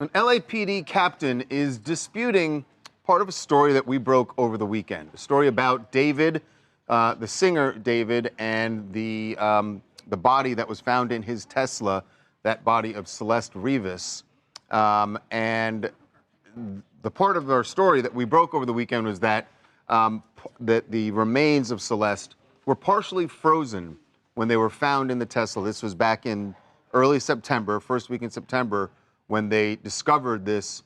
An LAPD captain is disputing part of a story that we broke over the weekend. A story about David, the singer David, and the body that was found in his Tesla, that body of Celeste Rivas. And the part of our story that we broke over the weekend was that, that the remains of Celeste were partially frozen when they were found in the Tesla. This was back in early September, first week in September, when they discovered this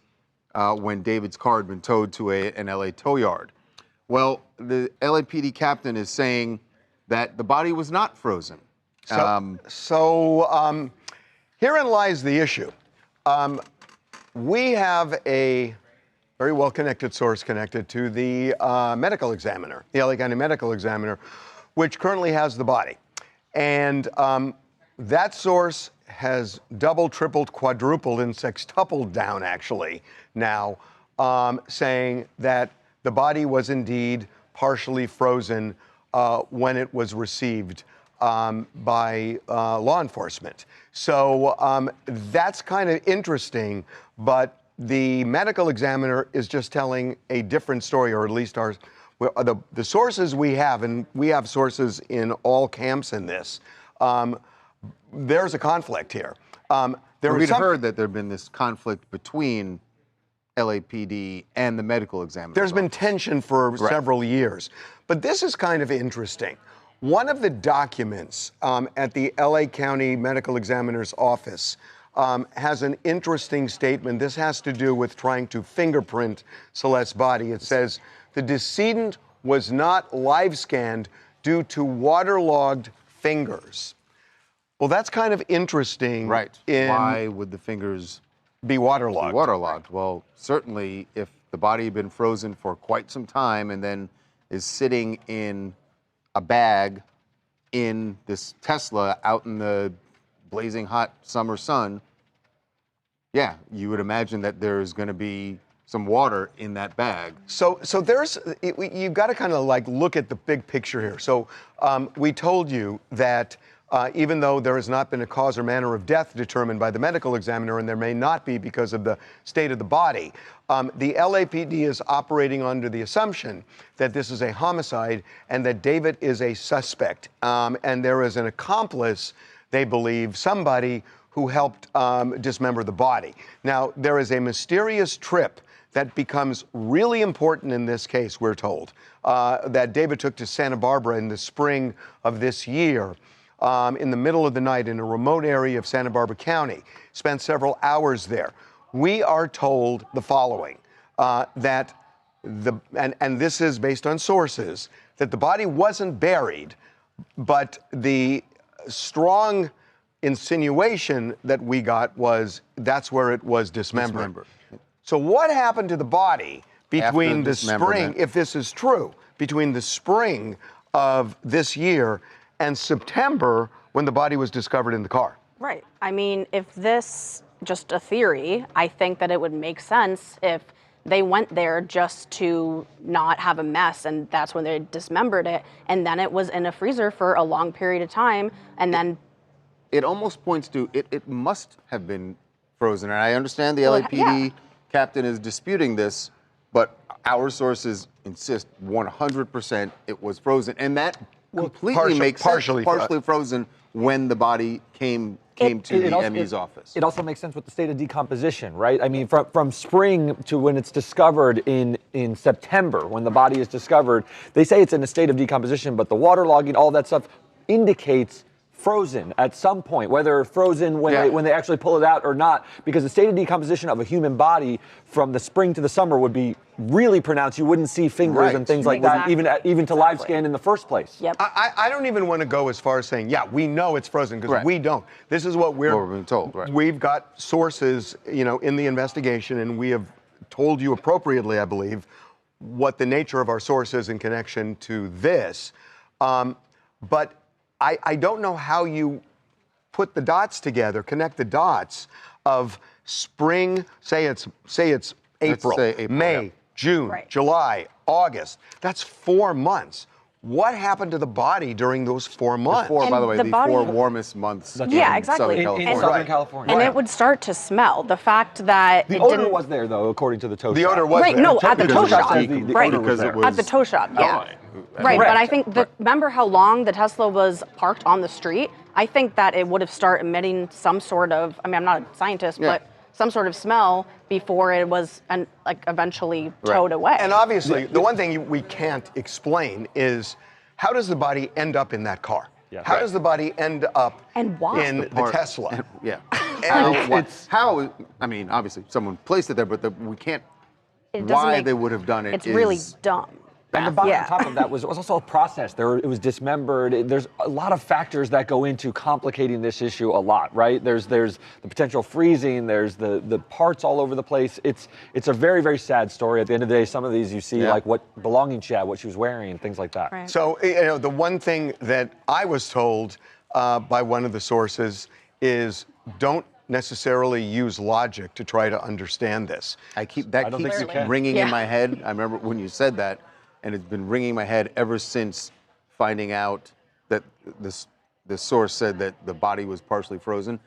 when David's car had been towed to an LA tow yard. Well, the LAPD captain is saying that the body was not frozen. Herein lies the issue. We have a very well-connected source connected to the medical examiner, the LA County medical examiner, which currently has the body. And that source has doubled, tripled, quadrupled, and sextupled down, actually, now, saying that the body was indeed partially frozen when it was received by law enforcement. So that's kind of interesting, but the medical examiner is just telling a different story, or at least the sources we have, and we have sources in all camps in this, there's a conflict here. We'd heard that there had been this conflict between LAPD and the medical examiner. There's been tension for several years. But this is kind of interesting. One of the documents at the LA County Medical Examiner's office has an interesting statement. This has to do with trying to fingerprint Celeste's body. It says, the decedent was not live scanned due to waterlogged fingers. Well, that's kind of interesting. Right. Why would the fingers be waterlogged? Well, certainly if the body had been frozen for quite some time and then is sitting in a bag in this Tesla out in the blazing hot summer sun, yeah, you would imagine that there's going to be some water in that bag. So you've got to kind of like look at the big picture here. So we told you that even though there has not been a cause or manner of death determined by the medical examiner, and there may not be because of the state of the body, the LAPD is operating under the assumption that this is a homicide and that David is a suspect. And there is an accomplice, they believe, somebody who helped dismember the body. Now, there is a mysterious trip that becomes really important in this case, we're told, that David took to Santa Barbara in the spring of this year. In the middle of the night in a remote area of Santa Barbara County, spent several hours there. We are told the following, and this is based on sources, that the body wasn't buried, but the strong insinuation that we got was that's where it was dismembered. So what happened to the body between the spring, if this is true, between the spring of this year and September, when the body was discovered in the car? Right. I mean, if this just a theory, I think that it would make sense if they went there just to not have a mess, and that's when they dismembered it, and then it was in a freezer for a long period of time, and then it almost points to it must have been frozen. And I understand the LAPD captain is disputing this, but our sources insist 100% it was frozen, and that completely makes sense. Partially frozen when the body came to the ME's office. It also makes sense with the state of decomposition, right? I mean, from spring to when it's discovered in September, when the body is discovered, they say it's in a state of decomposition, but the waterlogging, all that stuff indicates frozen at some point, whether frozen when they actually pull it out or not, because the state of decomposition of a human body from the spring to the summer would be really pronounced. You wouldn't see fingers and things like that, even to live scan in the first place. Yep. I don't even want to go as far as saying, yeah, we know it's frozen, because we don't. This is what we're being told. Right. We've got sources, in the investigation, and we have told you appropriately, I believe, what the nature of our source is in connection to this. But I don't know how you put the dots together, connect the dots of spring, say it's April, May, June, July, August. That's 4 months. what happened to the body during those 4 months? By the way, the the body- 4 warmest months Yeah, in exactly. Southern California. In Southern Right. California. And it would start to smell. The fact that The it odor didn't, was there, though, according to the toe The shop. odor was right, there. no, at the Because toe it was shop. decom- Right. because it was At the toe shop, yeah. Right, but I think remember how long the Tesla was parked on the street? I think that it would have started emitting some sort of, I mean, I'm not a scientist, Yeah. but some sort of smell before it was eventually towed away. And obviously, the one thing we can't explain is how does the body end up in that car? Yeah. How does the body end up And why? in the Part- Tesla? Yeah. And How? I mean, obviously, someone placed it there, but we can't. It doesn't Why make- they would have done it It's really is dumb. And the body Yeah. on top of that was also a process. It was dismembered. There's a lot of factors that go into complicating this issue a lot, right? There's the potential freezing. There's the parts all over the place. It's a very, very sad story. At the end of the day, some of these you see Yeah. like what belonging she had, what she was wearing, and things like that. Right. so, the one thing that I was told by one of the sources is don't necessarily use logic to try to understand this. I keeps don't think you can. ringing Yeah. in my head. I remember when you said that, and it's been ringing in my head ever since finding out that the source said that the body was partially frozen.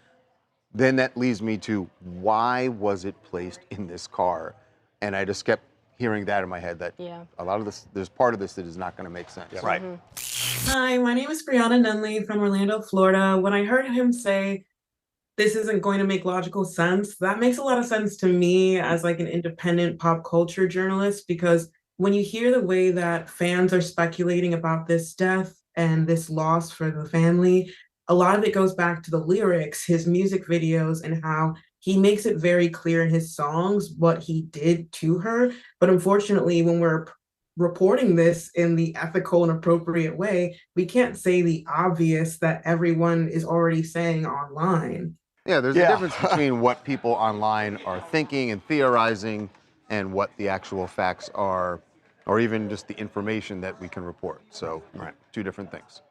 Then that leads me to why was it placed in this car? And I just kept hearing that in my head that Yeah. a lot of this, there's part of this that is not going to make sense. Right. Hi, my name is Brianna Nunley from Orlando, Florida. When I heard him say this isn't going to make logical sense, that makes a lot of sense to me as like an independent pop culture journalist, because when you hear the way that fans are speculating about this death and this loss for the family, a lot of it goes back to the lyrics, his music videos, and how he makes it very clear in his songs what he did to her. But unfortunately, when we're reporting this in the ethical and appropriate way, we can't say the obvious that everyone is already saying online. Yeah, there's Yeah. a difference between what people online are thinking and theorizing and what the actual facts are, or even just the information that we can report. So, two different things.